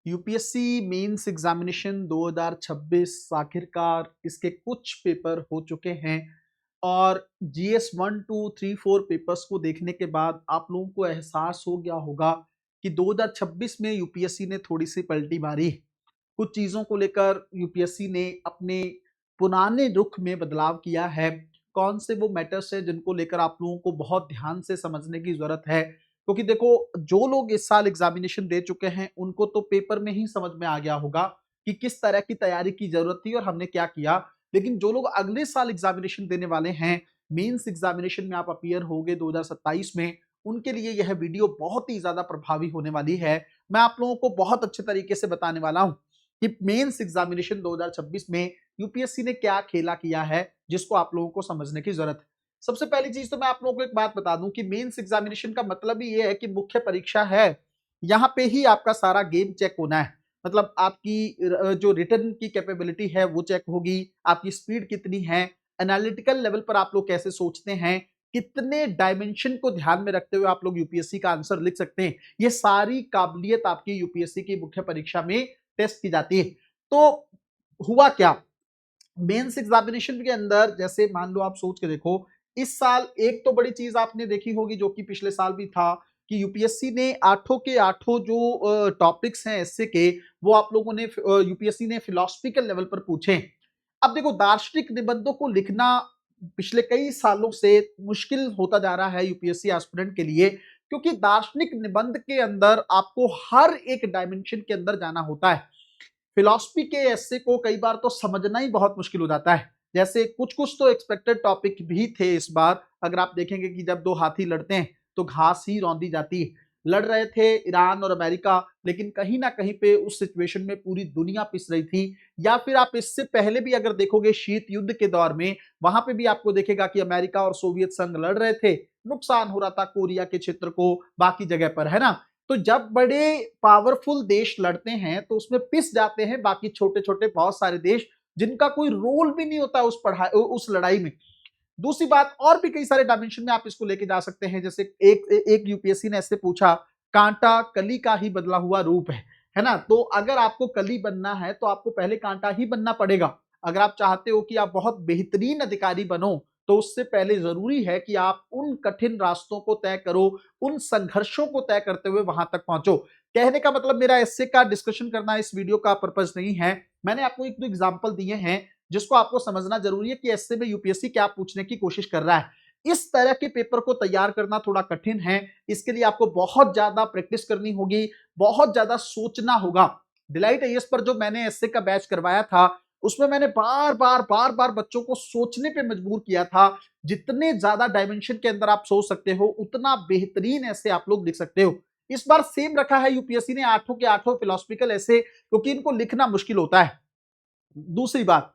UPSC mains examination 2026 आखिरकार इसके कुछ पेपर हो चुके हैं और जीएस 1 2 3 4 पेपर्स को देखने के बाद आप लोगों को एहसास हो गया होगा कि 2026 में यूपीएससी ने थोड़ी सी पलटी मारी। कुछ चीज़ों को लेकर यूपीएससी ने अपने पुराने रुख में बदलाव किया है। कौन से वो मैटर्स हैं जिनको लेकर आप लोगों को बहुत ध्यान से समझने की ज़रूरत है, क्योंकि देखो जो लोग इस साल एग्ज़ामिनेशन दे चुके हैं उनको तो पेपर में ही समझ में आ गया होगा कि किस तरह की तैयारी की ज़रूरत थी और हमने क्या किया। लेकिन जो लोग अगले साल एग्ज़ामिनेशन देने वाले हैं, मेंस एग्ज़ामिनेशन में आप अपीयर होंगे 2027 में, उनके लिए यह वीडियो बहुत ही ज़्यादा प्रभावी होने वाली है। मैं आप लोगों को बहुत अच्छे तरीके से बताने वाला हूँ कि मेंस एग्जामिनेशन 2026 में यूपीएससी ने क्या खेला किया है जिसको आप लोगों को समझने की जरूरत है। सबसे पहली चीज तो मैं आप लोगों को एक बात बता दूं कि मेंस एग्जामिनेशन का मतलब ही ये है कि मुख्य परीक्षा है, यहाँ पे ही आपका सारा गेम चेक होना है। मतलब आपकी जो रिटर्न की कैपेबिलिटी है वो चेक होगी, आपकी स्पीड कितनी है, एनालिटिकल लेवल पर आप लोग कैसे सोचते हैं, कितने डायमेंशन को ध्यान में रखते हुए आप लोग यूपीएससी का आंसर लिख सकते हैं। ये सारी काबिलियत आपकी यूपीएससी की मुख्य परीक्षा में टेस्ट की जाती है। तो हुआ क्या मेंस एग्जामिनेशन के अंदर, जैसे मान लो आप सोच के देखो, इस साल एक तो बड़ी चीज आपने देखी होगी जो कि पिछले साल भी था कि यूपीएससी ने आठों के आठों जो टॉपिक्स हैं एसए के, वो आप लोगों ने यूपीएससी ने फिलोसफिकल लेवल पर पूछे। अब देखो दार्शनिक निबंधों को लिखना पिछले कई सालों से मुश्किल होता जा रहा है यूपीएससी एस्पिरेंट के लिए, क्योंकि दार्शनिक निबंध के अंदर आपको हर एक डायमेंशन के अंदर जाना होता है। फिलॉसफी के एस्से को कई बार तो समझना ही बहुत मुश्किल हो जाता है। जैसे कुछ कुछ तो एक्सपेक्टेड टॉपिक भी थे इस बार। अगर आप देखेंगे कि जब दो हाथी लड़ते हैं तो घास ही रौंदी जाती है। लड़ रहे थे ईरान और अमेरिका, लेकिन कहीं ना कहीं पे उस सिचुएशन में पूरी दुनिया पिस रही थी। या फिर आप इससे पहले भी अगर देखोगे शीत युद्ध के दौर में, वहां पे भी आपको देखेगा कि अमेरिका और सोवियत संघ लड़ रहे थे, नुकसान हो रहा था कोरिया के क्षेत्र को, बाकी जगह पर, है ना। तो जब बड़े पावरफुल देश लड़ते हैं तो उसमें पिस जाते हैं बाकी छोटे छोटे बहुत सारे देश, जिनका कोई रोल भी नहीं होता उस लड़ाई में। दूसरी बात, और भी कई सारे डायमेंशन में आप इसको लेके जा सकते हैं। जैसे एक यूपीएससी ने ऐसे पूछा, कांटा कली का ही बदला हुआ रूप है ना। तो अगर आपको कली बनना है तो आपको पहले कांटा ही बनना पड़ेगा। अगर आप चाहते हो कि आप बहुत बेहतरीन अधिकारी बनो, तो उससे पहले जरूरी है कि आप उन कठिन रास्तों को तय करो, उन संघर्षों को तय करते हुए वहां तक पहुंचो। कहने का मतलब मेरा एस्से का डिस्कशन करना इस वीडियो का पर्पज नहीं है। मैंने आपको एक दो एग्जाम्पल दिए हैं जिसको आपको समझना जरूरी है कि एसए में यूपीएससी क्या पूछने की कोशिश कर रहा है। इस तरह के पेपर को तैयार करना थोड़ा कठिन है। इसके लिए आपको बहुत ज्यादा प्रैक्टिस करनी होगी, बहुत ज्यादा सोचना होगा। डिलाइट आईएएस पर जो मैंने एसए का बैच करवाया था, उसमें मैंने बार बार बच्चों को सोचने पे मजबूर किया था। जितने ज्यादा डायमेंशन के अंदर आप सोच सकते हो उतना बेहतरीन ऐसे आप लोग लिख सकते हो। इस बार सेम रखा है यूपीएससी ने, आठों के आठों फिलोसफिकल ऐसे, क्योंकि इनको लिखना मुश्किल होता है। दूसरी बात,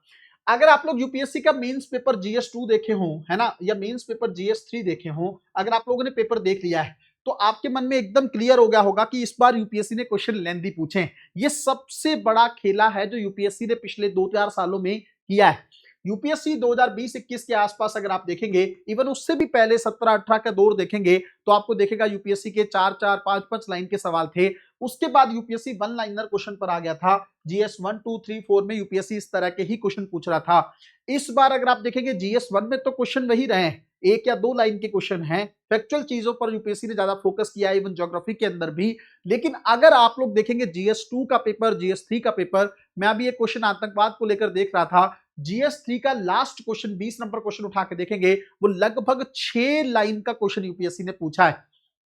अगर आप लोग यूपीएससी का मेंस पेपर जीएस 2 देखे हो, है ना, या मेंस पेपर जीएस 3 देखे हो, अगर आप लोगों ने पेपर देख लिया है तो आपके मन में एकदम क्लियर हो गया होगा कि इस बार यूपीएससी ने क्वेश्चन लेंथी पूछे हैं। ये सबसे बड़ा खेला है जो यूपीएससी ने पिछले 2-4 सालों में किया है। यूपीएससी 2020-21 के आसपास अगर आप देखेंगे, इवन उससे भी पहले 17-18 का दौर देखेंगे, तो आपको देखेगा यूपीएससी के 4-4 5-5 लाइन के सवाल थे। उसके बाद यूपीएससी वन लाइनर क्वेश्चन पर आ गया था। जीएस 1 2 3 4 में यूपीएससी इस तरह के ही क्वेश्चन पूछ रहा था। इस बार अगर आप देखेंगे जीएस 1 में तो क्वेश्चन वही रहे हैं, एक या दो लाइन के क्वेश्चन हैं। फैक्चुअल चीजों पर यूपीएससी ने ज्यादा फोकस किया है, इवन ज्योग्राफी के अंदर भी। लेकिन अगर आप लोग देखेंगे जीएस 2 का पेपर, जीएस 3 का पेपर, मैं अभी एक क्वेश्चन आतंकवाद को लेकर देख रहा था। जीएस 3 का लास्ट क्वेश्चन 20 नंबर क्वेश्चन उठा के देखेंगे, वो लगभग 6 लाइन का क्वेश्चन यूपीएससी ने पूछा है।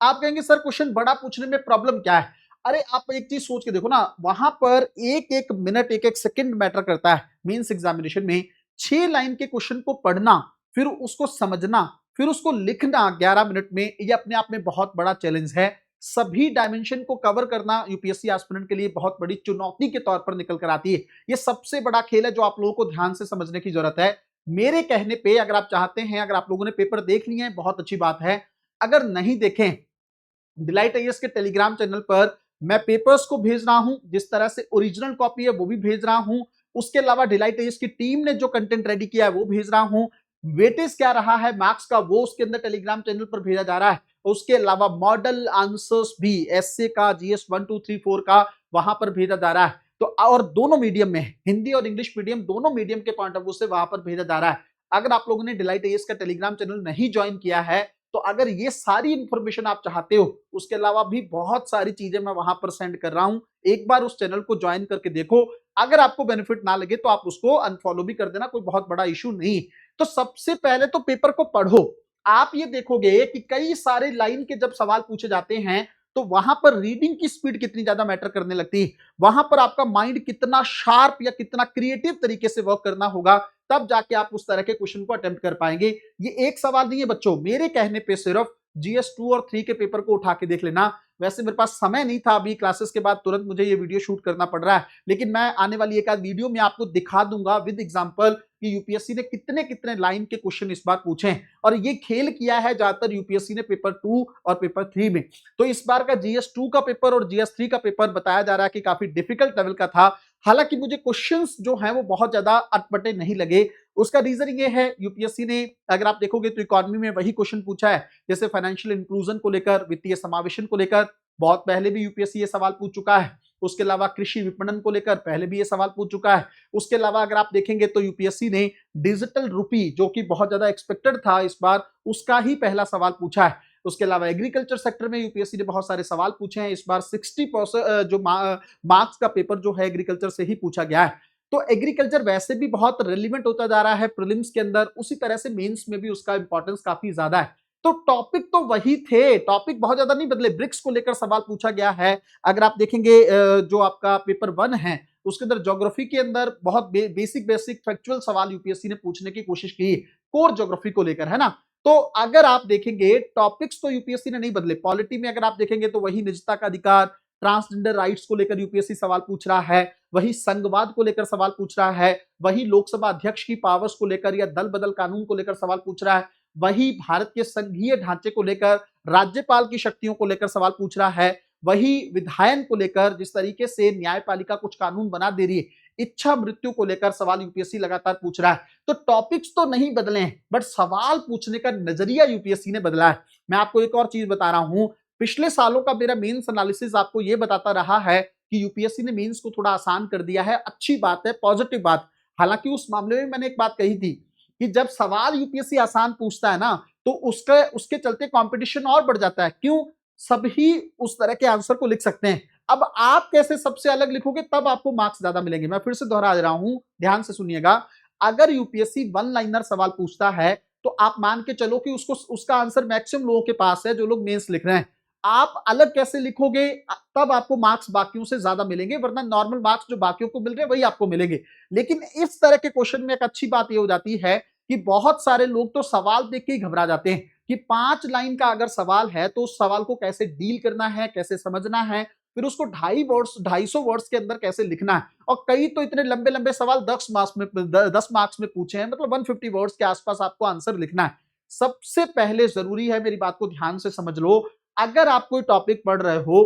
आप कहेंगे सर क्वेश्चन बड़ा पूछने में प्रॉब्लम क्या है? अरे आप एक चीज सोच के देखो ना, वहां पर एक एक मिनट एक एक सेकंड मैटर करता है। मेंस एग्जामिनेशन में 6 लाइन के क्वेश्चन को पढ़ना, फिर उसको समझना, फिर उसको लिखना 11 मिनट में, ये अपने आप में बहुत बड़ा चैलेंज है। सभी डायमेंशन को कवर करना यूपीएससी एस्पिरेंट के लिए बहुत बड़ी चुनौती के तौर पर निकल कर आती है। ये सबसे बड़ा खेल है जो आप लोगों को ध्यान से समझने की जरूरत है। मेरे कहने पे अगर आप चाहते हैं, अगर आप लोगों ने पेपर देख लिए हैं बहुत अच्छी बात है, अगर नहीं देखें, डिलाइट आईएएस के टेलीग्राम चैनल पर मैं पेपर्स को भेज रहा हूं, जिस तरह से ओरिजिनल कॉपी है वो भी भेज रहा हूं। उसके अलावा डिलाइट आईएएस की टीम ने जो कंटेंट रेडी किया है वो भेज रहा हूं। वेटेज क्या रहा है मार्क्स का, वो उसके अंदर टेलीग्राम चैनल पर भेजा जा रहा है। उसके अलावा मॉडल आंसर्स भी, एसए का, जीएस 1 2 3 4 का, वहां पर भेजा जा रहा है। तो और दोनों मीडियम में, हिंदी और इंग्लिश मीडियम, दोनों मीडियम के पॉइंट ऑफ व्यू से वहां पर भेजा जा रहा है। अगर आप लोगों ने डिलाइट आईएएस का टेलीग्राम चैनल नहीं ज्वाइन किया है, तो अगर ये सारी इंफॉर्मेशन आप चाहते हो, उसके अलावा भी बहुत सारी चीजें मैं वहां पर सेंड कर रहा हूं, एक बार उस चैनल को ज्वाइन करके देखो। अगर आपको बेनिफिट ना लगे तो आप उसको अनफॉलो भी कर देना, कोई बहुत बड़ा इशू नहीं। तो सबसे पहले तो पेपर को पढ़ो। आप ये देखोगे कि कई सारे लाइन के जब सवाल पूछे जाते हैं, तो वहां पर रीडिंग की स्पीड कितनी ज्यादा मैटर करने लगती है, वहां पर आपका माइंड कितना शार्प या कितना क्रिएटिव तरीके से वर्क करना होगा, तब जाके आप उस तरह के क्वेश्चन को अटेम्प्ट कर पाएंगे। ये एक सवाल नहीं है बच्चों, मेरे कहने पे सिर्फ GS 2 और 3 के पेपर को उठा के देख लेना। वैसे मेरे पास समय नहीं था, अभी क्लासेस के बाद तुरंत मुझे ये वीडियो शूट करना पड़ रहा है, लेकिन मैं आने वाली एक आध वीडियो में आपको दिखा दूंगा विद एग्जांपल कि यूपीएससी ने कितने कितने लाइन के क्वेश्चन इस बार पूछे हैं, और ये खेल किया है ज्यादातर यूपीएससी ने पेपर 2 और पेपर 3 में। तो इस बार का GS 2 का पेपर और GS 3 का पेपर बताया जा रहा है कि काफी डिफिकल्ट लेवल का था। हालांकि मुझे क्वेश्चंस जो हैं वो बहुत ज्यादा अटपटे नहीं लगे। उसका रीजन ये है, यूपीएससी ने अगर आप देखोगे तो इकोनॉमी में वही क्वेश्चन पूछा है, जैसे फाइनेंशियल इंक्लूजन को लेकर, वित्तीय समावेशन को लेकर बहुत पहले भी यूपीएससी ये सवाल पूछ चुका है। उसके अलावा कृषि विपणन को लेकर पहले भी ये सवाल पूछ चुका है। उसके अलावा अगर आप देखेंगे तो यूपीएससी ने डिजिटल रुपी, जो कि बहुत ज्यादा एक्सपेक्टेड था इस बार, उसका ही पहला सवाल पूछा है। उसके अलावा एग्रीकल्चर सेक्टर में यूपीएससी ने बहुत सारे सवाल पूछे हैं। इस बार 60% जो मार्क्स का पेपर जो है एग्रीकल्चर से ही पूछा गया है। तो एग्रीकल्चर वैसे भी बहुत रेलिवेंट होता जा रहा है प्रीलिम्स के अंदर, उसी तरह से मेंस में भी उसका इंपॉर्टेंस काफी ज्यादा है। तो टॉपिक तो वही थे, टॉपिक बहुत ज्यादा नहीं बदले। ब्रिक्स को लेकर सवाल पूछा गया है। अगर आप देखेंगे जो आपका पेपर 1 है उसके अंदर ज्योग्राफी के अंदर बहुत बेसिक फैक्चुअल सवाल यूपीएससी ने पूछने की कोशिश की कोर ज्योग्राफी को लेकर, है ना। तो अगर आप देखेंगे टॉपिक्स तो यूपीएससी ने नहीं बदले। पॉलिटी में अगर आप देखेंगे तो वही निजता का अधिकार, ट्रांसजेंडर राइट्स को लेकर यूपीएससी सवाल पूछ रहा है, वही संघवाद को लेकर सवाल पूछ रहा है, वही लोकसभा अध्यक्ष की पावर्स को लेकर या दल बदल कानून को लेकर सवाल पूछ रहा है, वही भारत के संघीय ढांचे को लेकर, राज्यपाल की शक्तियों को लेकर सवाल पूछ रहा है, वही विधायन को लेकर, जिस तरीके से न्यायपालिका कुछ कानून बना दे रही है, इच्छा मृत्यु को लेकर सवाल यूपीएससी लगातार पूछ रहा है। तो टॉपिक्स तो नहीं बदले हैं, बट सवाल पूछने का नजरिया यूपीएससी ने बदला है। मैं आपको एक और चीज बता रहा हूं, पिछले सालों का मेरा मेंस एनालिसिस आपको यह बताता रहा है कि यूपीएससी ने मेंस को थोड़ा आसान कर दिया है। अच्छी बात है, पॉजिटिव बात। हालांकि उस मामले में मैंने एक बात कही थी कि जब सवाल यूपीएससी आसान पूछता है ना, तो उसके चलते कंपटीशन और बढ़ जाता है। क्यों? सभी उस तरह के आंसर को लिख सकते हैं। अब आप कैसे सबसे अलग लिखोगे, तब आपको मार्क्स ज्यादा मिलेंगे। मैं फिर से दोहरा दे रहा हूं, ध्यान से सुनिएगा। अगर यूपीएससी 1 लाइनर सवाल पूछता है, तो आप मान के चलो कि उसका आंसर मैक्सिमम लोगों के पास है जो लोग मेंस लिख रहे हैं। आप अलग कैसे लिखोगे, तब आपको मार्क्स बाकियों से ज्यादा मिलेंगे, वरना नॉर्मल मार्क्स जो बाकियों को मिल रहे हैं वही आपको मिलेंगे। लेकिन इस तरह के क्वेश्चन में एक अच्छी बात यह हो जाती है कि बहुत सारे लोग तो सवाल देख के ही घबरा जाते हैं कि 5 लाइन का अगर सवाल है तो उस सवाल को कैसे डील करना है, कैसे समझना है, फिर उसको 250 वर्ड्स के अंदर कैसे लिखना है। और कई तो इतने लंबे लंबे सवाल 10 मार्क्स में पूछे हैं, मतलब 150 वर्ड्स के आसपास आपको आंसर लिखना है। सबसे पहले जरूरी है, मेरी बात को ध्यान से समझ लो, अगर आप कोई टॉपिक पढ़ रहे हो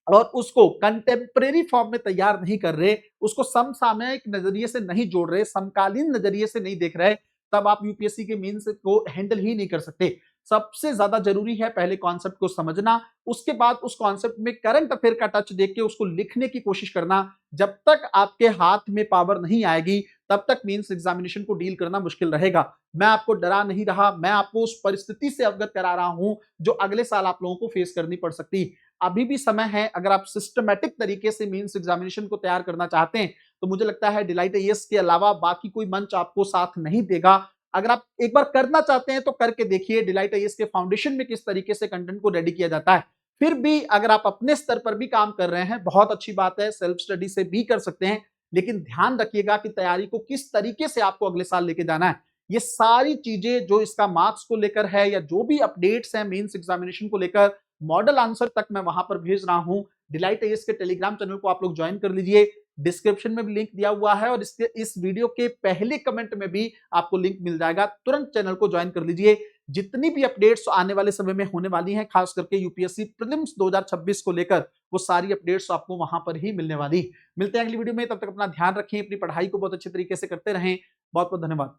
और उसको कंटेम्परेरी फॉर्म में तैयार नहीं कर रहे, उसको समसामयिक नजरिए से नहीं जोड़ रहे, समकालीन नजरिए से नहीं देख रहे, तब आप यूपीएससी के मेंस को हैंडल ही नहीं कर सकते। सबसे ज्यादा जरूरी है पहले कॉन्सेप्ट को समझना, उसके बाद उस कॉन्सेप्ट में करंट अफेयर का टच देख के उसको लिखने की कोशिश करना। जब तक आपके हाथ में पावर नहीं आएगी, तब तक मेंस एग्जामिनेशन को डील करना मुश्किल रहेगा। मैं आपको डरा नहीं रहा, मैं आपको उस परिस्थिति से अवगत करा रहा हूं जो अगले साल आप लोगों को फेस करनी पड़ सकती। अभी भी समय है, अगर आप सिस्टमैटिक तरीके से मेंस एग्जामिनेशन को तैयार करना चाहते हैं, तो मुझे लगता है डिलाइट आईएएस के अलावा बाकी कोई मंच आपको साथ नहीं देगा। अगर आप एक बार करना चाहते हैं तो करके देखिए, डिलाइट आईएएस के फाउंडेशन में किस तरीके से कंटेंट को रेडी किया जाता है। फिर भी अगर आप अपने स्तर पर भी काम कर रहे हैं, बहुत अच्छी बात है, सेल्फ स्टडी से भी कर सकते हैं, लेकिन ध्यान रखिएगा कि तैयारी को किस तरीके से आपको अगले साल लेके जाना है। ये सारी चीजें जो इसका मार्क्स को लेकर है या जो भी अपडेट्स हैं मेंस एग्जामिनेशन को लेकर, मॉडल आंसर तक मैं वहां पर भेज रहा हूं। डिलाइट आईएएस के टेलीग्राम चैनल को आप लोग ज्वाइन कर लीजिए, डिस्क्रिप्शन में भी लिंक दिया हुआ है, और इस वीडियो के पहले कमेंट में भी आपको लिंक मिल जाएगा। तुरंत चैनल को ज्वाइन कर लीजिए। जितनी भी अपडेट्स आने वाले समय में होने वाली हैं, खास करके यूपीएससी प्रीलिम्स 2026 को लेकर, वो सारी अपडेट्स आपको वहां पर ही मिलने वाली। मिलते हैं अगली वीडियो में, तब तक अपना ध्यान रखें, अपनी पढ़ाई को बहुत अच्छे तरीके से करते रहें। बहुत बहुत धन्यवाद।